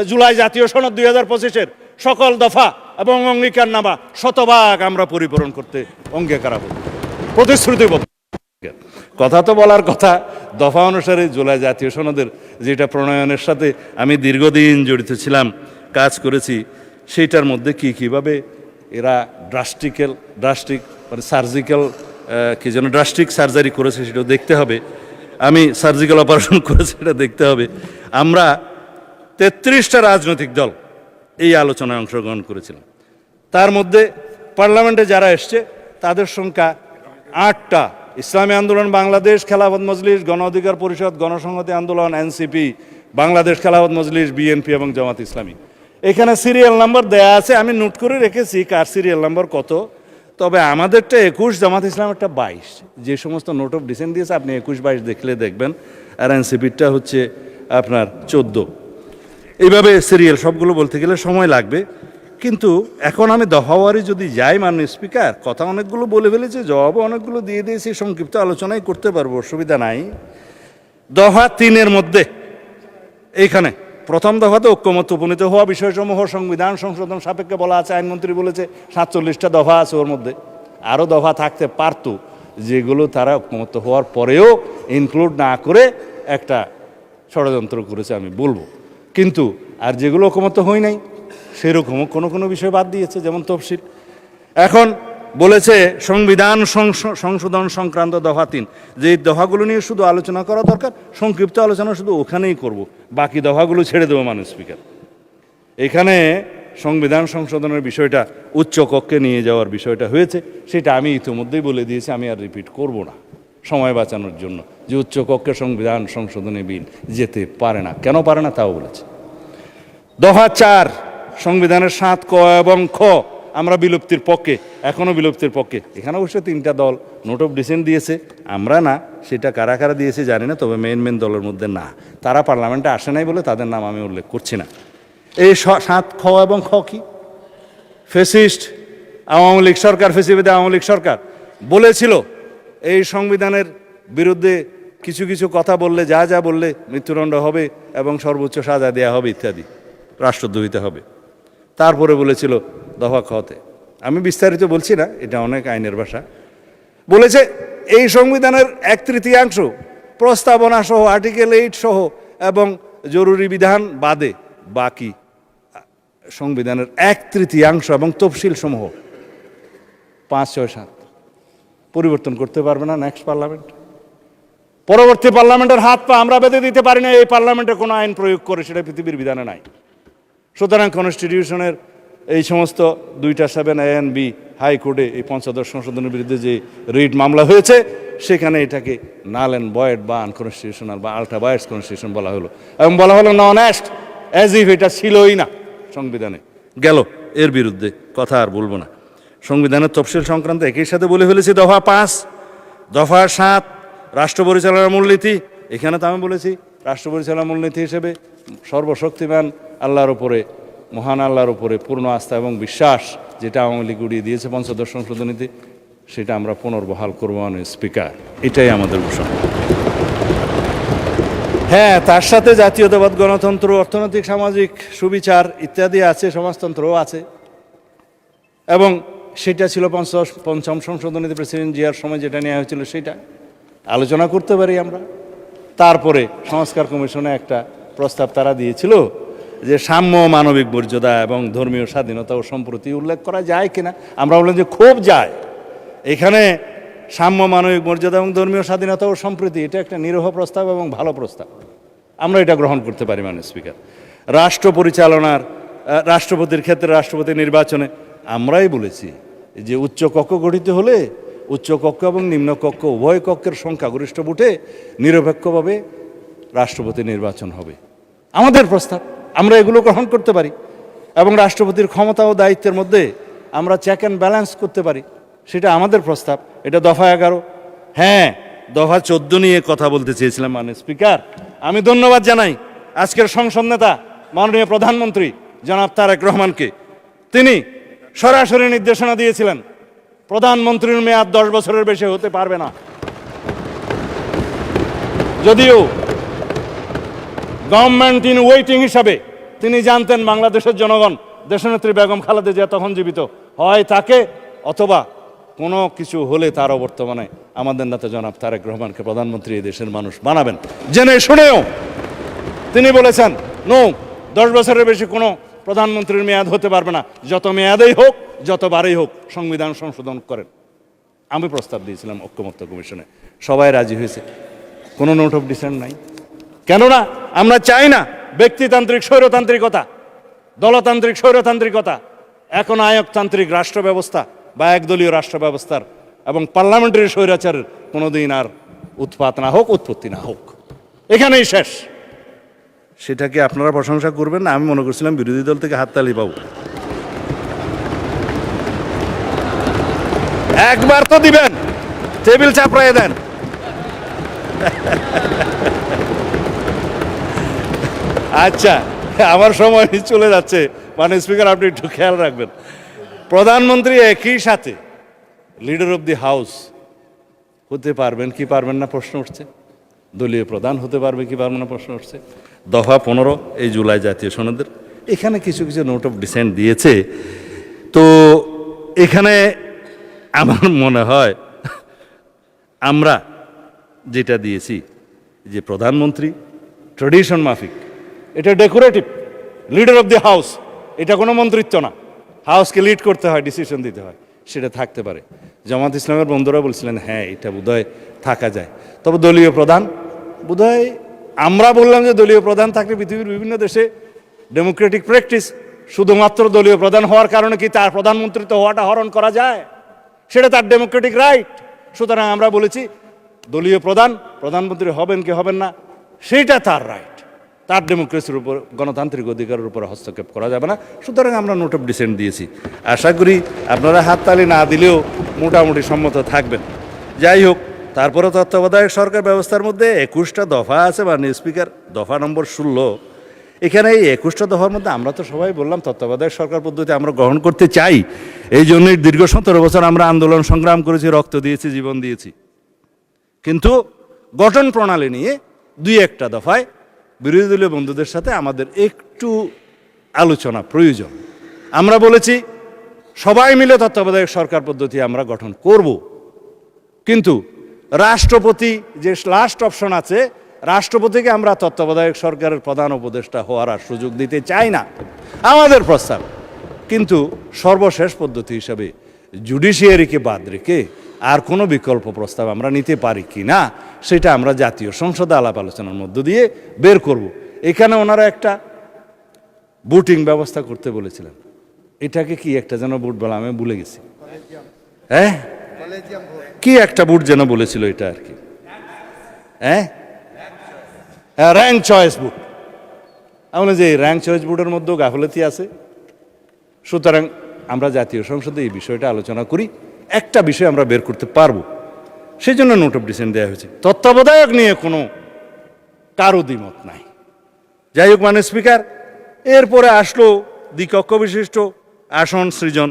জুলাই জাতীয় সনদ 2025-এর সকল দফা এবং অঙ্গীকারনামা শতভাগ আমরা পরিপূরণ করতে অঙ্গীকারাবদ্ধ, প্রতিশ্রুতিবদ্ধ। কথা তো বলার কথা, দফা অনুসারে জুলাই জাতীয় সনদের যেটা প্রণয়নের সাথে আমি দীর্ঘদিন জড়িত ছিলাম, কাজ করেছি, সেইটার মধ্যে কীভাবে এরা ড্রাস্টিক মানে সার্জিক্যাল কি যেন ড্রাস্টিক সার্জারি করেছে সেটাও দেখতে হবে। আমি সার্জিক্যাল অপারেশন করেছি সেটা দেখতে হবে। আমরা 33টা রাজনৈতিক দল এই আলোচনায় অংশগ্রহণ করেছিলাম। তার মধ্যে পার্লামেন্টে যারা এসছে তাদের সংখ্যা 8টা। ইসলামী আন্দোলন বাংলাদেশ, খেলাফত মজলিস, গণ অধিকার পরিষদ, গণসংহতি আন্দোলন, এনসিপি, বাংলাদেশ খেলাফত মজলিস, বিএনপি এবং জামাত ইসলামী। এখানে সিরিয়াল নাম্বার দেয়া আছে, আমি নোট করে রেখেছি কার সিরিয়াল নাম্বার কত। তবে আমাদেরটা 21, জামাত ইসলামেরটা 22। যে সমস্ত নোট অফ ডিসেন্ট দিয়েছে আপনি 21-22 দেখলে দেখবেন, আর এনসিপিরটা হচ্ছে আপনার 14। এইভাবে সিরিয়াল সবগুলো বলতে গেলে সময় লাগবে। কিন্তু এখন আমি দফাওয়ারি যদি যাই, মাননীয় স্পিকার, কথা অনেকগুলো বলে ফেলেছি, জবাবও অনেকগুলো দিয়ে দিয়েছি, সংক্ষিপ্ত আলোচনাই করতে পারবো, অসুবিধা নাই। দফা 3-এর মধ্যে এইখানে প্রথম দফাতে ঐক্যমত উপনীত হওয়া বিষয়সমূহ সংবিধান সংশোধন সাপেক্ষে বলা আছে। আইনমন্ত্রী বলেছে 47টা দফা আছে ওর মধ্যে, আরও দফা থাকতে পারত, যেগুলো তারা ঐক্যমত হওয়ার পরেও ইনক্লুড না করে একটা ষড়যন্ত্র করেছে আমি বলবো। কিন্তু আর যেগুলো ঐক্যমত হয় নাই সেরকমও কোনো বিষয় বাদ দিয়েছে, যেমন তফসিল। এখন বলেছে সংবিধান সংশোধন সংক্রান্ত দফা 3, যে দফাগুলো নিয়ে শুধু আলোচনা করা দরকার, সংক্ষিপ্ত আলোচনা শুধু ওখানেই করব, বাকি দফাগুলো ছেড়ে দেবো। মাননীয় স্পিকার, এখানে সংবিধান সংশোধনের বিষয়টা উচ্চ কক্ষে নিয়ে যাওয়ার বিষয়টা হয়েছে, সেটা আমি ইতিমধ্যেই বলে দিয়েছি, আমি আর রিপিট করব না সময় বাঁচানোর জন্য, যে উচ্চ কক্ষে সংবিধান সংশোধনী বিল যেতে পারে না। কেন পারে না তাও বলেছে। দফা 4, সংবিধানের 7 ক এবং খ আমরা বিলুপ্তির পক্ষে, এখনও বিলুপ্তির পক্ষে। এখানে অবশ্য 3টা দল নোট অফ ডিসেন্ট দিয়েছে, আমরা না। সেটা কারা কারা দিয়েছে জানি না, তবে মেন দলের মধ্যে না, তারা পার্লামেন্টে আসে নাই বলে তাদের নাম আমি উল্লেখ করছি না। এই 7 খ এবং খ কি? ফ্যাসিস্ট আওয়ামী লীগ সরকার, ফেসিবাদী আওয়ামী লীগ সরকার বলেছিল এই সংবিধানের বিরুদ্ধে কিছু কিছু কথা বললে, যা বললে মৃত্যুদণ্ড হবে এবং সর্বোচ্চ সাজা দেওয়া হবে ইত্যাদি, রাষ্ট্রদ্রোহিতা হবে। তারপরে বলেছিল দফা খতে, আমি বিস্তারিত বলছি না, এটা অনেক আইনের ভাষা, বলেছে এই সংবিধানের 1/3 প্রস্তাবনা সহ, আর্টিকেল 8 সহ এবং জরুরি বিধান বাদে বাকি সংবিধানের 1/3 এবং তফসিল সমূহ 5, 6, 7 পরিবর্তন করতে পারবে না নেক্সট পার্লামেন্ট। পরবর্তী পার্লামেন্টের হাত পা আমরা বেঁধে দিতে পারি না এই পার্লামেন্টে কোনো আইন প্রয়োগ করে, সেটা পৃথিবীর বিধানে নাই। সুতরাং কনস্টিটিউশনের এই সমস্ত 2টা 7 A and B হাইকোর্টে এই 5ম সংশোধনের বিরুদ্ধে যে রিট মামলা হয়েছে, সেখানে এটাকে নাল অ্যান্ড ভয়েড বা আনকনস্টিটিউশনাল বা আল্ট্রা ভায়োলেন্স কনস্টিটিউশন বলা হলো, এবং বলা হলো নন অ্যাস্ট, অ্যাজ ইফ এটা ছিলই না সংবিধানে। গেল, এর বিরুদ্ধে কথা আর বলবো না। সংবিধানের তফসিল সংক্রান্ত একই সাথে বলে ফেলেছি দফা 5। দফা 7 রাষ্ট্র পরিচালনার মূলনীতি, এখানে তো আমি বলেছি রাষ্ট্র পরিচালনার মূলনীতি হিসেবে সর্বশক্তিমান আল্লাহর উপরে, মহান আল্লাহর উপরে পূর্ণ আস্থা এবং বিশ্বাস, যেটা আওয়ামী লীগ উড়িয়ে দিয়েছে 5ম সংশোধনীতে, সেটা আমরা পুনর্বহাল করবো। মাননীয় স্পিকার, এটাই আমাদের ঘোষণা। হ্যাঁ, তার সাথে জাতীয়তাবাদ, গণতন্ত্র, অর্থনৈতিক সামাজিক সুবিচার ইত্যাদি আছে, সমাজতন্ত্রও আছে, এবং সেটা ছিল 5ম সংশোধনীতে প্রেসিডেন্ট জিয়ার সময় যেটা নেওয়া হয়েছিল, সেটা আলোচনা করতে পারি আমরা। তারপরে সংস্কার কমিশনে একটা প্রস্তাব তারা দিয়েছিল যে সাম্য, মানবিক মর্যাদা এবং ধর্মীয় স্বাধীনতা ও সম্প্রতি উল্লেখ করা যায় কিনা। আমরা বললাম যে খুব যায়। এখানে সাম্য, মানবিক মর্যাদা এবং ধর্মীয় স্বাধীনতা ও সম্প্রীতি, এটা একটা নিরীহ প্রস্তাব এবং ভালো প্রস্তাব, আমরা এটা গ্রহণ করতে পারি। মাননীয় স্পিকার, রাষ্ট্র পরিচালনার, রাষ্ট্রপতির ক্ষেত্রে রাষ্ট্রপতি নির্বাচনে আমরাই বলেছি যে উচ্চ কক্ষ গঠিত হলে উচ্চ কক্ষ এবং নিম্ন কক্ষ উভয় কক্ষের সংখ্যাগরিষ্ঠ ভোটে নিরপেক্ষভাবে রাষ্ট্রপতি নির্বাচন হবে। আমাদের প্রস্তাব, আমরা এগুলো গ্রহণ করতে পারি, এবং রাষ্ট্রপতির ক্ষমতা ও দায়িত্বের মধ্যে আমরা চেক অ্যান্ড ব্যালেন্স করতে পারি, সেটা আমাদের প্রস্তাব। এটা দফা 11। হ্যাঁ, দফা 14 নিয়ে কথা বলতে চেয়েছিলাম। মাননীয় স্পিকার, আমি ধন্যবাদ জানাই আজকের সংসদ নেতা মাননীয় প্রধানমন্ত্রী জনাব তারেক রহমানকে। তিনি সরাসরি নির্দেশনা দিয়েছিলেন প্রধানমন্ত্রীর মেয়াদ 10 বছরের বেশি হতে পারবে না। যদিও গভর্নমেন্ট ইন ওয়েটিং হিসাবে তিনি জানতেন বাংলাদেশের জনগণ দেশনেত্রী বেগম খালেদা জিয়া তখন জীবিত, হয় তাকে অথবা কোনো কিছু হলে তারও বর্তমানে আমাদের নেতা জনাব তারেক রহমানকে প্রধানমন্ত্রী এই দেশের মানুষ বানাবেন। জেনে শুনেও তিনি বলেছেন নো, 10 বছরের বেশি কোনো প্রধানমন্ত্রীর মেয়াদ হতে পারবে না, যত মেয়াদেই হোক যতবারই হোক সংবিধান সংশোধন করেন। আমি প্রস্তাব দিয়েছিলাম ঐক্যমত্য কমিশনে, সবাই রাজি হয়েছে, কোনো নোট অফ ডিসেন্ট নাই। কেননা আমরা চাই না ব্যক্তিতান্ত্রিক স্বৈরতান্ত্রিকতা, দলতান্ত্রিক স্বৈরতান্ত্রিকতা, এখন আয়কতান্ত্রিক রাষ্ট্র ব্যবস্থা বা একদলীয় রাষ্ট্র ব্যবস্থার এবং পার্লামেন্টারি স্বৈরাচারের কোনোদিন আর উৎপাত না হোক, উৎপত্তি না হোক, এখানেই শেষ। সেটাকে আপনারা প্রশংসা করবেন না, আমি মনে করছিলাম বিরোধী দল থেকে হাততালি পাবো। একবার তো দিবেন, টেবিল চাপড়ায় দেন। আচ্ছা, আমার সময় চলে যাচ্ছে, মানে স্পিকার আপনি একটু খেয়াল রাখবেন। প্রধানমন্ত্রী একই সাথে লিডার অফ দি হাউস হতে পারবেন কি পারবেন না প্রশ্ন উঠছে, দলীয় প্রধান হতে পারবে কি পারবে না প্রশ্ন উঠছে। দফা 15 এই জুলাই জাতীয় সনদের এখানে কিছু কিছু নোট অফ ডিসেন্ট দিয়েছে। তো এখানে আমার মনে হয় আমরা যেটা দিয়েছি যে প্রধানমন্ত্রী ট্রেডিশন মাফিক, এটা decorative, leader of the house, এটা কোনো মন্ত্রিত্ব না, হাউসকে লিড করতে হয়, ডিসিশন দিতে হয়, সেটা থাকতে পারে। জামাত ইসলামের বন্ধুরা বলছিলেন হ্যাঁ এটা বোধহয় থাকা যায়, তবে দলীয় প্রধান বোধহয়, আমরা বললাম যে দলীয় প্রধান থাকলে পৃথিবীর বিভিন্ন দেশে ডেমোক্রেটিক প্র্যাকটিস, শুধুমাত্র দলীয় প্রধান হওয়ার কারণে কি তার প্রধানমন্ত্রিত্ব হওয়াটা হরণ করা যায়? সেটা তার ডেমোক্রেটিক রাইট। সুতরাং আমরা বলেছি দলীয় প্রধান প্রধানমন্ত্রী হবেন কি হবেন না সেইটা তার রাইট, তার ডেমোক্রেসির উপর, গণতান্ত্রিক অধিকারের উপর হস্তক্ষেপ করা যাবে না। সুতরাং আমরা নোট অফ ডিসেন্ট দিয়েছি। আশা করি আপনারা হাততালি না দিলেও মোটামুটি সম্মত থাকবেন। যাই হোক, তারপরে তত্ত্বাবধায়ক সরকার ব্যবস্থার মধ্যে 21টা দফা আছে, মাননীয় স্পিকার, দফা নম্বর 16। এখানে এই 21টা দফার মধ্যে আমরা তো সবাই বললাম তত্ত্বাবধায়ক সরকার পদ্ধতি আমরা গ্রহণ করতে চাই। এই জন্যই দীর্ঘ 17 বছর আমরা আন্দোলন সংগ্রাম করেছি, রক্ত দিয়েছি, জীবন দিয়েছি। কিন্তু গঠন প্রণালী নিয়ে 2-1টা দফায় বিরোধী দলীয় বন্ধুদের সাথে আমাদের একটু আলোচনা প্রয়োজন। আমরা বলেছি সবাই মিলে তত্ত্বাবধায়ক সরকার পদ্ধতি আমরা গঠন করব, কিন্তু রাষ্ট্রপতি যে লাস্ট অপশন আছে, রাষ্ট্রপতিকে আমরা তত্ত্বাবধায়ক সরকারের প্রধান উপদেষ্টা হওয়ার আর সুযোগ দিতে চাই না, আমাদের প্রস্তাব। কিন্তু সর্বশেষ পদ্ধতি হিসাবে জুডিশিয়ারিকে বাদ রেখে আর কোনো বিকল্প প্রস্তাব আমরা নিতে পারি কি না সেটা আমরা জাতীয় সংসদে আলাপ আলোচনার মধ্য দিয়ে বের করব। এখানে ওনারা একটা ভোটিং ব্যবস্থা করতে বলেছিলেন, এটাকে কি একটা যেন ভোট বলা, আমি ভুলে গেছি, হ্যাঁ কি একটা ভোট যেন বলেছিল এটা আর কি, হ্যাঁ র্যাঙ্ক চয়েস ভোট। আমরা যে র্যাঙ্ক চয়েস ভোটের মধ্যেও গাফলতি আছে। সুতরাং আমরা জাতীয় সংসদে এই বিষয়টা আলোচনা করি, একটা বিষয় আমরা বের করতে পারবো, সেই জন্য নোট অফ ডিসেন্ট দেওয়া হয়েছে। তত্ত্বাবধায়ক নিয়ে কোনো কারো দ্বিমত নাই। যাই হোক, মানে স্পিকার, এরপরে আসলো দ্বিকক্ষ বিশিষ্ট আসন সৃজন।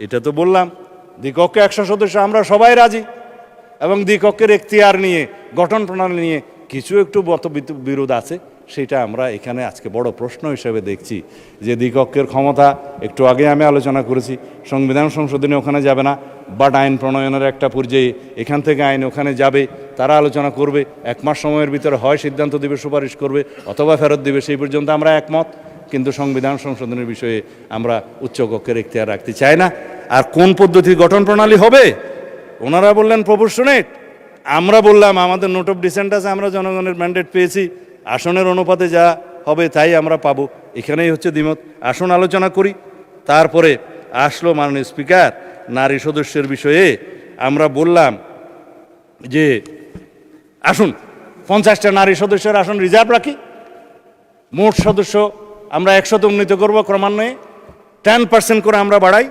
এটা তো বললাম দ্বিকক্ষে 100 সদস্য, আমরা সবাই রাজি, এবং দ্বিকক্ষের এখতিয়ার নিয়ে, গঠন প্রণালী নিয়ে কিছু একটু বিরোধ আছে, সেটা আমরা এখানে আজকে বড় প্রশ্ন হিসেবে দেখছি যে দ্বিকক্ষের ক্ষমতা, একটু আগে আমি আলোচনা করেছি, সংবিধান সংশোধনী ওখানে যাবে না, বাট আইন প্রণয়নের একটা পর্যায়ে এখান থেকে আইন ওখানে যাবে, তারা আলোচনা করবে, 1 মাস সময়ের ভিতরে হয় সিদ্ধান্ত দেবে, সুপারিশ করবে, অথবা ফেরত দেবে, সেই পর্যন্ত আমরা একমত। কিন্তু সংবিধান সংশোধনের বিষয়ে আমরা উচ্চকক্ষের এখতিয়ার রাখতে চাই না। আর কোন পদ্ধতি গঠন প্রণালী হবে, ওনারা বললেন প্রপোর্শনেট, আমরা বললাম আমাদের নোট অফ ডিসেন্ট আছে, আমরা জনগণের ম্যান্ডেট পেয়েছি, আসনের অনুপাতে যা হবে তাই আমরা পাবো, এখানেই হচ্ছে দ্বিমত। আসন আলোচনা করি। তারপরে আসলো মাননীয় স্পিকার নারী সদস্যের বিষয়ে। আমরা বললাম যে আসুন 50টা নারী সদস্যের আসন রিজার্ভ রাখি, মোট সদস্য আমরা 100তে উন্নীত করবো ক্রমান্বয়ে, 10% করে আমরা বাড়াই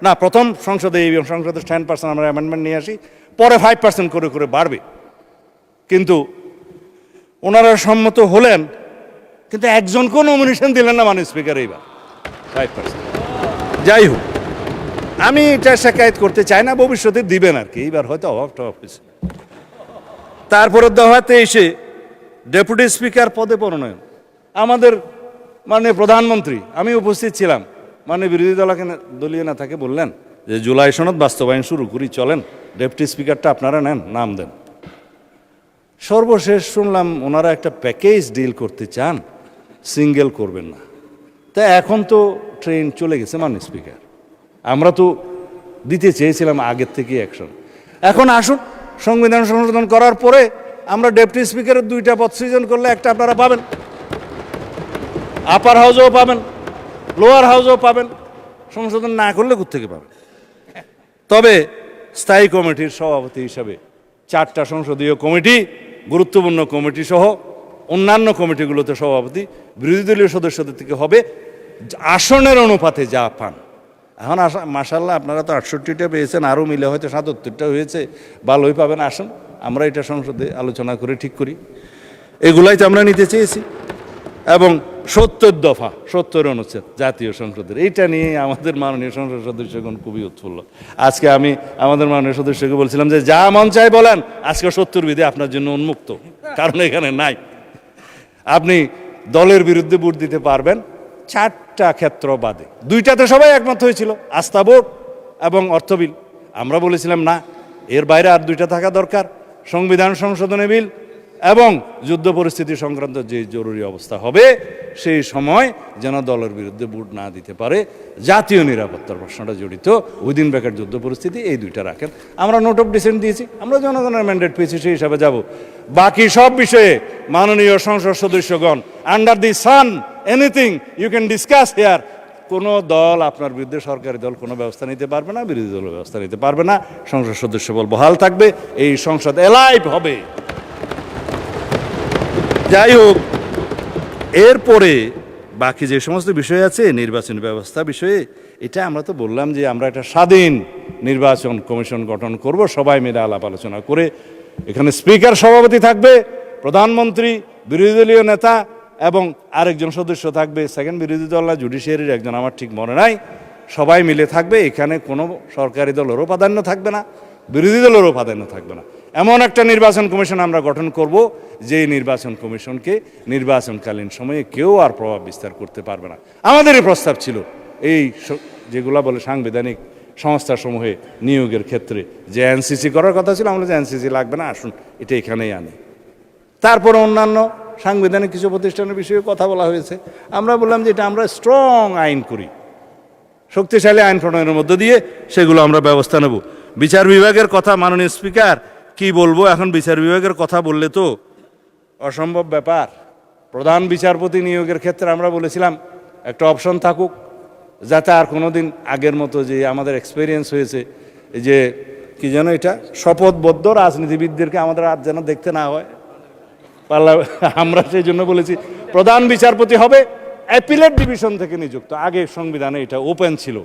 না, প্রথম সংসদে, এই সংসদে 10% আমরা অ্যামেন্ডমেন্ট নিয়ে আসি, পরে 5% করে করে বাড়বে। কিন্তু ওনারা সম্মত হলেন, কিন্তু একজনকেও নমিনেশন দিলেন না মাননীয় স্পিকার এইবার 5%। যাই হোক, আমি এটা শিকায়ত করতে চাই না, ভবিষ্যতে দিবেন আর কি, এইবার হয়তো অভাব টভাব হয়েছে। তারপরে দফাতে এসে ডেপুটি স্পিকার পদে প্রণয়ন, আমাদের মাননীয় প্রধানমন্ত্রী, আমি উপস্থিত ছিলাম, মাননীয় বিরোধী দলীয় নেতাকে বললেন যে জুলাই সনদ বাস্তবায়ন শুরু করি, চলেন, ডেপুটি স্পিকারটা আপনারা নেন, নাম দেন। সর্বশেষ শুনলাম ওনারা একটা প্যাকেজ ডিল করতে চান, সিঙ্গেল করবেন না। তা এখন তো ট্রেন চলে গেছে মাননীয় স্পিকার, আমরা তো দিতে চেয়েছিলাম আগের থেকে অ্যাকশন। এখন আসুন, সংবিধান সংশোধন করার পরে আমরা ডেপুটি স্পিকারের 2টা পদ সৃজন করলে একটা আপনারা পাবেন, আপার হাউসেও পাবেন, লোয়ার হাউসেও পাবেন। সংশোধন না করলে কোত্থেকে পাবেন? তবে স্থায়ী কমিটির সভাপতি হিসাবে 4টা সংসদীয় কমিটি, গুরুত্বপূর্ণ কমিটি সহ অন্যান্য কমিটিগুলোতে সভাপতি বিরোধী দলীয় সদস্যদের থেকে হবে আসনের অনুপাতে যা পান। এখন মাশাআল্লাহ আপনারা তো 68টা পেয়েছেন, আরও মিলে হয়তো 77টা হয়েছে, ভালোই পাবেন। আসুন আমরা এটা সংসদে আলোচনা করে ঠিক করি। এগুলাই তো আমরা নিতে চেয়েছি। এবং 70 দফা 70 অনুচ্ছেদ জাতীয় সংসদের, এইটা নিয়ে আমাদের মাননীয় সংসদ সদস্যগণ খুবই উৎফুল্ল। আজকে আমি আমাদের মাননীয় সদস্যকে বলছিলাম যে যা মন চাই বলেন, আজকে 70 বিধি আপনার জন্য উন্মুক্ত, কারণ এখানে নাই। আপনি দলের বিরুদ্ধে ভোট দিতে পারবেন 4টা ক্ষেত্র বাদে। 2টাতে সবাই একমত হয়েছিল, আস্থা ভোট এবং অর্থ বিল। আমরা বলেছিলাম না, এর বাইরে আর 2টা থাকা দরকার, সংবিধান সংশোধনী বিল এবং যুদ্ধ পরিস্থিতি সংক্রান্ত যে জরুরি অবস্থা হবে সেই সময় যেন দলের বিরুদ্ধে ভোট না দিতে পারে। জাতীয় নিরাপত্তার প্রশ্নটা জড়িত, উইদিন ব্র্যাকেট যুদ্ধ পরিস্থিতি, এই 2টা রাখেন। আমরা নোট অফ ডিসেন্ট দিয়েছি, আমরা জনগণের ম্যান্ডেট পেয়েছি, সেই হিসাবে যাব। বাকি সব বিষয়ে মাননীয় সংসদ সদস্যগণ, under the sun anything you can discuss here. কোনো দল আপনার বিরুদ্ধে, সরকারি দল কোনো ব্যবস্থা নিতে পারবে না, বিরোধী দল ব্যবস্থা নিতে পারবে না। সংসদ সদস্য বল বহাল থাকবে, এই সংসদ এলাইভ হবে। যাই হোক, এরপরে বাকি যে সমস্ত বিষয় আছে নির্বাচনী ব্যবস্থা বিষয়ে, এটা আমরা তো বললাম যে আমরা একটা স্বাধীন নির্বাচন কমিশন গঠন করব, সবাই মিলে আলাপ আলোচনা করে। এখানে স্পিকার সভাপতি থাকবে, প্রধানমন্ত্রী, বিরোধী দলীয় নেতা এবং আরেকজন সদস্য থাকবে, সেকেন্ড বিরোধী দল না জুডিশিয়ারির একজন, আমার ঠিক মনে নাই। সবাই মিলে থাকবে। এখানে কোনো সরকারি দলেরও প্রাধান্য থাকবে না, বিরোধী দলেরও প্রাধান্য থাকবে না। এমন একটা নির্বাচন কমিশন আমরা গঠন করব যে নির্বাচন কমিশনকে নির্বাচনকালীন সময়ে কেউ আর প্রভাব বিস্তার করতে পারবে না। আমাদেরই প্রস্তাব ছিল এই যেগুলা বলে সাংবিধানিক সংস্থাসমূহে নিয়োগের ক্ষেত্রে যে এনসিসি করার কথা ছিল, আমরা যে এনসিসি লাগবে না, আসুন এটা এখানেই আনি। তারপরে অন্যান্য সাংবিধানিক কিছু প্রতিষ্ঠানের বিষয়ে কথা বলা হয়েছে। আমরা বললাম যে এটা আমরা স্ট্রং আইন করি, শক্তিশালী আইন প্রণয়নের মধ্য দিয়ে সেগুলো আমরা ব্যবস্থা নেব। বিচার বিভাগের কথা মাননীয় স্পিকার কি বলবো, এখন বিচার বিভাগের কথা বললে তো অসম্ভব ব্যাপার। প্রধান বিচারপতি নিয়োগের ক্ষেত্রে আমরা বলেছিলাম একটা অপশন থাকুক, যাতে আর কোনোদিন আগের মতো যে আমাদের এক্সপিরিয়েন্স হয়েছে যে কি যেন এটা শপথবদ্ধ রাজনীতিবিদদেরকে আমাদের আর যেন দেখতে না হয়। আমরা সেই জন্য বলেছি প্রধান বিচারপতি হবে অ্যাপিলেট ডিভিশন থেকে নিযুক্ত। আগে সংবিধানে এটা ওপেন ছিল,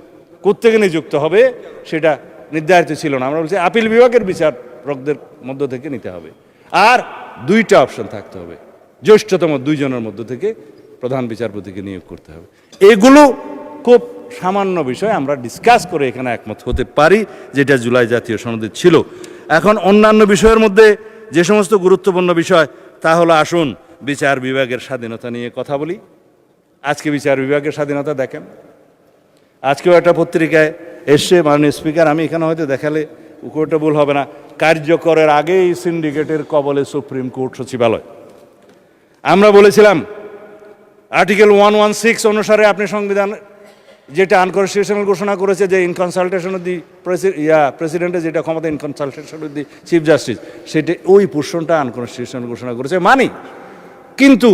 কোত্থেকে নিযুক্ত হবে সেটা নির্ধারিত ছিল না। আমরা বলছি আপিল বিভাগের বিচারকদের মধ্য থেকে নিতে হবে। আর 2টা অপশন থাকতে হবে, জ্যেষ্ঠতম 2 জনের মধ্য থেকে প্রধান বিচারপতিকে নিয়োগ করতে হবে। এগুলো খুব সামান্য বিষয়, আমরা ডিসকাস করে এখানে একমত হতে পারি, যেটা জুলাই জাতীয় সনদে ছিল। এখন অন্যান্য বিষয়ের মধ্যে যে সমস্ত গুরুত্বপূর্ণ বিষয়, তা হলো আসুন বিচার বিভাগের স্বাধীনতা নিয়ে কথা বলি। আজকে বিচার বিভাগের স্বাধীনতা দেখেন, আজকেও একটা পত্রিকায় এসছে, মাননীয় স্পিকার আমি এখানে হয়তো দেখালে উকোটা ভুল হবে না, কার্যকরের আগেই সিন্ডিকেটের কবলে সুপ্রিম কোর্ট সচিবালয়। আমরা বলেছিলাম আর্টিকেল 116 অনুসারে আপনি সংবিধান যেটা আনকনস্টিটিউশনাল ঘোষণা করেছে, যে ইন কনসালটেশন অফ দি প্রেসিডেন্টের যেটা ক্ষমতা, in consultation of the chief justice, সেটা ওই পোর্শনটা আনকনস্টিটিউশনাল ঘোষণা করেছে মানি। কিন্তু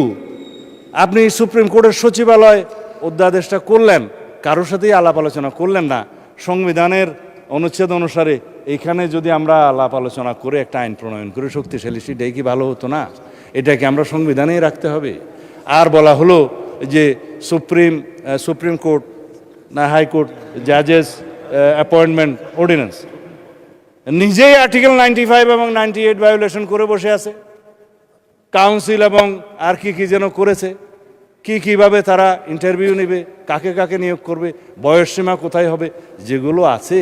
আপনি সুপ্রিম কোর্টের সচিবালয় অধ্যাদেশটা করলেন, কারোর সাথেই আলাপ আলোচনা করলেন না। সংবিধানের অনুচ্ছেদ অনুসারে এখানে যদি আমরা আলাপ আলোচনা করে একটা আইন প্রণয়ন করে শক্তিশালী, সেটাই কি ভালো হতো না? এটাকে আমরা সংবিধানেই রাখতে হবে। আর বলা হলো যে সুপ্রিম কোর্ট না হাইকোর্ট জাজেস অ্যাপয়েন্টমেন্ট অর্ডিন্যান্স নিজেই আর্টিকেল 95 এবং 98 ভায়োলেশন করে বসে আছে। কাউন্সিল এবং আর কি যেন করেছে, কিভাবে তারা ইন্টারভিউ নেবে, কাকে কাকে নিয়োগ করবে, বয়সসীমা কোথায় হবে, যেগুলো আছে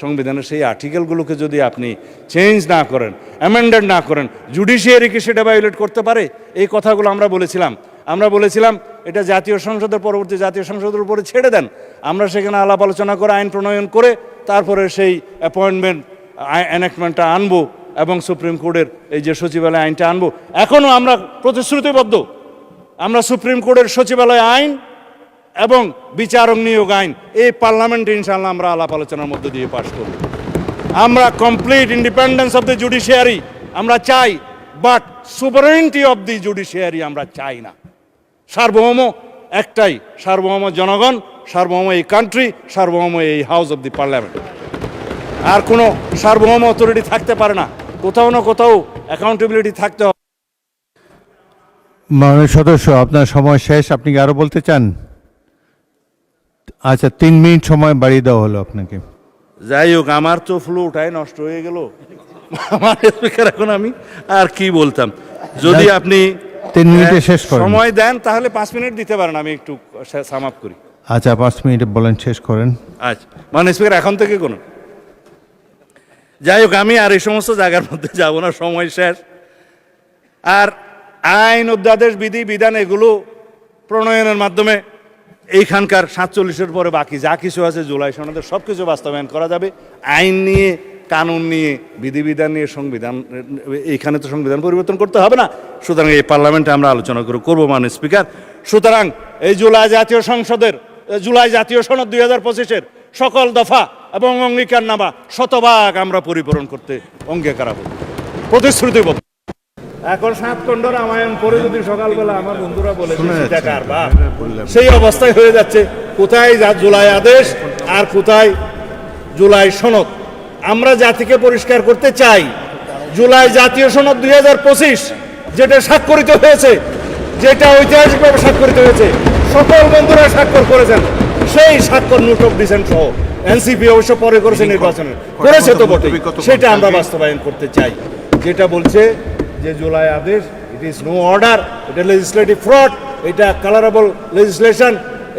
সংবিধানের সেই আর্টিকেলগুলোকে যদি আপনি চেঞ্জ না করেন, অ্যামেন্ডেড না করেন, জুডিশিয়ারিকে সেটা ভায়োলেট করতে পারে। এই কথাগুলো আমরা বলেছিলাম। আমরা বলেছিলাম এটা জাতীয় সংসদের পরবর্তী জাতীয় সংসদের উপরে ছেড়ে দেন, আমরা সেখানে আলাপ আলোচনা করে আইন প্রণয়ন করে তারপরে সেই অ্যাপয়েন্টমেন্ট এনাক্টমেন্টটা আনবো এবং সুপ্রিম কোর্টের এই যে সচিবালয় আইনটা আনবো। এখনও আমরা প্রতিশ্রুতিবদ্ধ, আমরা সুপ্রিম কোর্টের সচিবালয় আইন এবং বিচারক নিয়োগ আইন এই পার্লামেন্টে ইনশাআল্লাহ আমরা আলাপ আলোচনার মধ্য দিয়ে পাশ করব। আমরা complete independence of the judiciary আমরা চাই, বাট সুভারেনিটি অফ দি জুডিশিয়ারি আমরা চাই না। সার্বভৌম একটাই, সার্বভৌম জনগণ, সার্বভৌম এই কান্ট্রি, সার্বভৌম এই হাউস অফ দি পার্লামেন্ট। আর কোনো সার্বভৌম অথরিটি থাকতে পারে না, কোথাও না কোথাও অ্যাকাউন্টেবিলিটি থাকতে হবে। মাননীয় সদস্য, আপনার সময় শেষ, আপনি কি আরো বলতে চান? আচ্ছা, 3 মিনিট সময় বাড়িয়ে দেওয়া হলো আপনাকে। যাই হোক, আমার তো ফ্লুটাই নষ্ট হয়ে গেল আমার স্পিকার, এখন আমি আর কি বলতাম। যদি আপনি 3 মিনিটে শেষ করেন। সময় দেন তাহলে 5 মিনিট দিতে পারেন, আমি একটু সাম আপ করি। আচ্ছা, 5 মিনিটে বলেন, শেষ করেন। আচ্ছা, মানে স্পিকার এখন থেকে কোনো, যাই হোক, আমি আর এই সমস্ত জায়গার মধ্যে যাব না, সময় শেষ। আর আইন, অধ্যাদেশ, বিধি বিধান এগুলো প্রণয়নের মাধ্যমে এইখানকার 47-এর পরে বাকি যা কিছু আছে জুলাই সনদের সব কিছু বাস্তবায়ন করা যাবে। আইন নিয়ে, কানুন নিয়ে, বিধিবিধান নিয়ে, সংবিধান, এইখানে তো সংবিধান পরিবর্তন করতে হবে না, সুতরাং এই পার্লামেন্টে আমরা আলোচনা করবো মাননীয় স্পিকার। সুতরাং এই জুলাই জাতীয় সনদ 2025-এর সকল দফা এবং অঙ্গীকারনামা শতভাগ আমরা পরিপূরণ করতে অঙ্গীকারাবদ্ধ, প্রতিশ্রুতিবদ্ধ। এখন 7 খণ্ড রামায়ণ পরে যদি সকালবেলা আমার বন্ধুরা বলে সেই অবস্থায় হয়ে যাচ্ছে, কোথায় জুলাই আদেশ আর কোথায় জুলাই সনদ। আমরা জাতিকে পরিষ্কার করতে চাই, জুলাই জাতীয় সনদ 2025 যেটা স্বাক্ষরিত হয়েছে, যেটা ঐতিহাসিকভাবে স্বাক্ষরিত হয়েছে, সকল বন্ধুরা স্বাক্ষর করেছেন, সেই স্বাক্ষর নোট অফ ডিসেন্ট সহ এনসিপি অবশ্য পরে করেছে, নির্বাচনের করেছে তো বটে, সেটা আমরা বাস্তবায়ন করতে চাই। যেটা বলছে যে জুলাই আদেশ, ইট ইজ নো অর্ডার, এটা লেজিসলেটিভ ফ্রড, এটা কালারেবল লেজিসলেশন,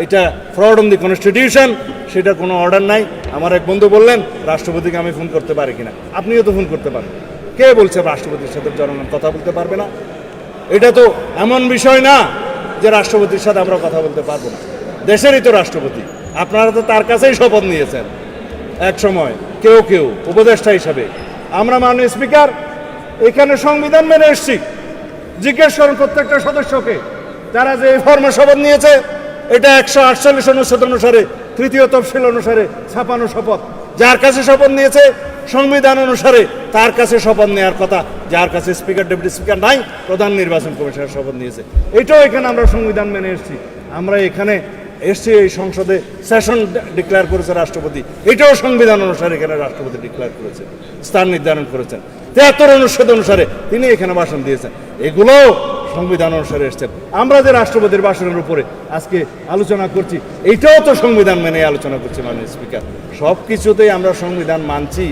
এটা ফ্রড অন দি কনস্টিটিউশন, সেটা কোনো অর্ডার নাই। আমার এক বন্ধু বললেন রাষ্ট্রপতিকে আমি ফোন করতে পারি কিনা, আপনিও তো ফোন করতে পারেন। কে বলছে রাষ্ট্রপতির সাথে জনগণ কথা বলতে পারবে না? এটা তো এমন বিষয় না যে রাষ্ট্রপতির সাথে আমরা কথা বলতে পারবো না, দেশেরই তো রাষ্ট্রপতি। আপনারা তো তার কাছেই শপথ নিয়েছেন এক সময়, কেউ কেউ উপদেষ্টা হিসাবে। আমরা মাননীয় স্পিকার এখানে সংবিধান মেনে এসছি। জিজ্ঞেস করুন প্রত্যেকটা সদস্যকে, যারা যে ফর্মে শপথ নিয়েছে, এটা 148 অনুচ্ছেদ অনুসারে, 3য় তফসিল অনুসারে ছাপানো শপথ। যার কাছে শপথ নিয়েছে সংবিধান অনুসারে, তার কাছে শপথ নেওয়ার কথা। যার কাছে স্পিকার, ডেপুটি স্পিকার নাই, প্রধান নির্বাচন কমিশনার শপথ নিয়েছে। এটাও এখানে আমরা সংবিধান মেনে এসেছি। আমরা এখানে এসছি, এই সংসদে সেশন ডিক্লেয়ার করেছে রাষ্ট্রপতি, এটাও সংবিধান অনুসারে এখানে রাষ্ট্রপতি ডিক্লেয়ার করেছে, স্থান নির্ধারণ করেছেন। 73 অনুচ্ছেদ অনুসারে তিনি এখানে ভাষণ দিয়েছেন, এগুলো সংবিধান অনুসারে এসছেন। আমরা যে রাষ্ট্রপতির ভাষণের উপরে আজকে আলোচনা করছি, এইটাও তো সংবিধান মেনে আলোচনা করছি মাননীয় স্পিকার। সব কিছুতেই আমরা সংবিধান মানছি,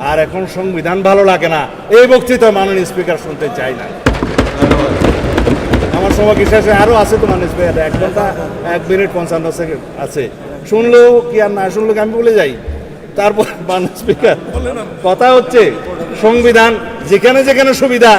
আর এখন সংবিধান ভালো লাগে না এই বক্তৃতা মাননীয় স্পিকার শুনতে চাই না। আমার সময় কি শেষে আরও আছে তো মাননীয় স্পিকার, 1 ঘন্টা 1 মিনিট 55 সেকেন্ড আছে। শুনলেও কি আর না শুনলেও আমি বলে যাই। তারপর মাননীয় স্পিকার, কথা হচ্ছে সংবিধান যেখানে যেখানে সুবিধা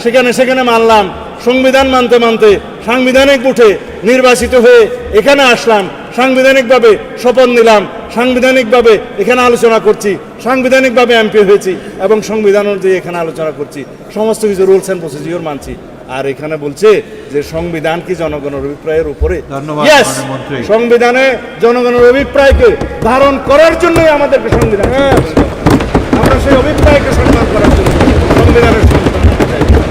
সেখানে সেখানে মানলাম। সংবিধান মানতে মানতে সাংবিধানিক উঠে নির্বাচিত হয়ে এখানে আসলাম, সাংবিধানিকভাবে শপথ নিলাম, সাংবিধানিকভাবে এখানে আলোচনা করছি, সাংবিধানিকভাবে এমপি হয়েছি এবং সংবিধান অনুযায়ী এখানে আলোচনা করছি, সমস্ত কিছু রুলস অ্যান্ড প্রসিডিওর মানছি। আর এখানে বলছে যে সংবিধান কি জনগণের অভিপ্রায়ের উপরে? ইয়েস, সংবিধানে জনগণের অভিপ্রায়কে ধারণ করার জন্যই আমাদেরকে সংবিধান, আমরা সেই অভিপ্রায়কে সম্মান